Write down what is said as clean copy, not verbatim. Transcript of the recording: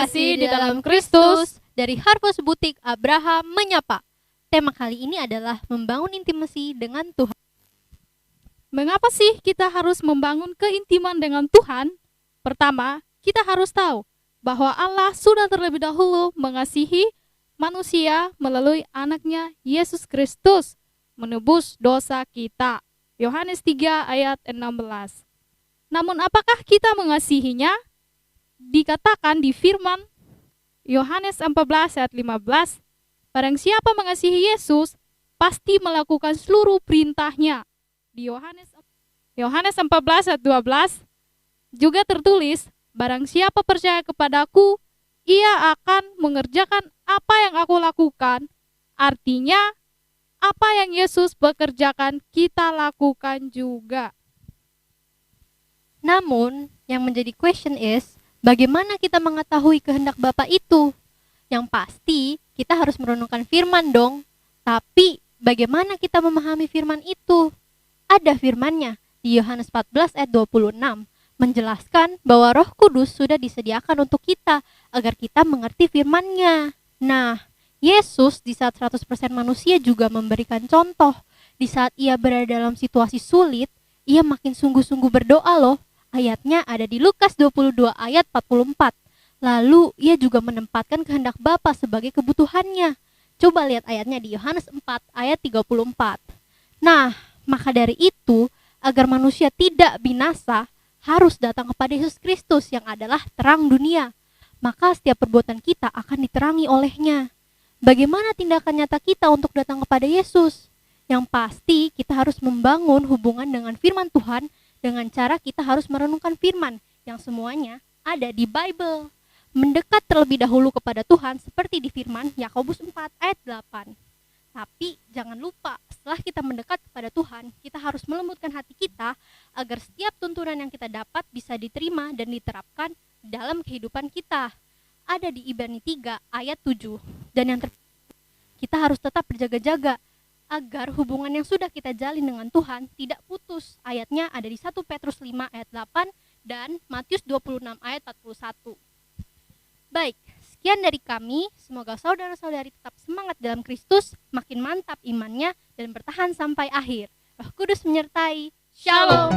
kasih di dalam Kristus. Dari Harvest Butik Abraham menyapa. Tema kali ini adalah membangun intimasi dengan Tuhan. Mengapa sih kita harus membangun keintiman dengan Tuhan? Pertama, kita harus tahu bahwa Allah sudah terlebih dahulu mengasihi manusia melalui anaknya Yesus Kristus menebus dosa kita. Yohanes 3 ayat 16. Namun apakah kita mengasihinya? Dikatakan di firman Yohanes 14 ayat 15, barang siapa mengasihi Yesus, pasti melakukan seluruh perintahnya. Di Yohanes 14 ayat 12 juga tertulis, barang siapa percaya kepadaku, ia akan mengerjakan apa yang aku lakukan. Artinya, apa yang Yesus bekerjakan, kita lakukan juga. Namun, yang menjadi question is, bagaimana kita mengetahui kehendak Bapa itu? Yang pasti, kita harus merenungkan firman dong. Tapi, bagaimana kita memahami firman itu? Ada firmannya di Yohanes 14 ayat 26, menjelaskan bahwa Roh Kudus sudah disediakan untuk kita, agar kita mengerti firman-Nya. Nah, Yesus di saat 100% manusia juga memberikan contoh. Di saat ia berada dalam situasi sulit, ia makin sungguh-sungguh berdoa loh. Ayatnya ada di Lukas 22 ayat 44. Lalu ia juga menempatkan kehendak Bapa sebagai kebutuhannya. Coba lihat ayatnya di Yohanes 4 ayat 34. Nah, maka dari itu, agar manusia tidak binasa, harus datang kepada Yesus Kristus yang adalah terang dunia. Maka setiap perbuatan kita akan diterangi olehnya. Bagaimana tindakan nyata kita untuk datang kepada Yesus? Yang pasti kita harus membangun hubungan dengan firman Tuhan dengan cara kita harus merenungkan firman yang semuanya ada di Bible. Mendekat terlebih dahulu kepada Tuhan seperti di firman Yakobus 4 ayat 8. Tapi jangan lupa, setelah kita mendekat kepada Tuhan, kita harus melembutkan hati kita agar setiap tuntunan yang kita dapat bisa diterima dan diterapkan dalam kehidupan kita. Ada di Ibrani 3 ayat 7. Dan yang kita harus tetap berjaga-jaga agar hubungan yang sudah kita jalin dengan Tuhan tidak putus. Ayatnya ada di 1 Petrus 5 ayat 8 dan Matius 26 ayat 41. Baik, sekian dari kami. Semoga saudara-saudari tetap semangat dalam Kristus, makin mantap imannya, dan bertahan sampai akhir. Roh Kudus menyertai. Shalom.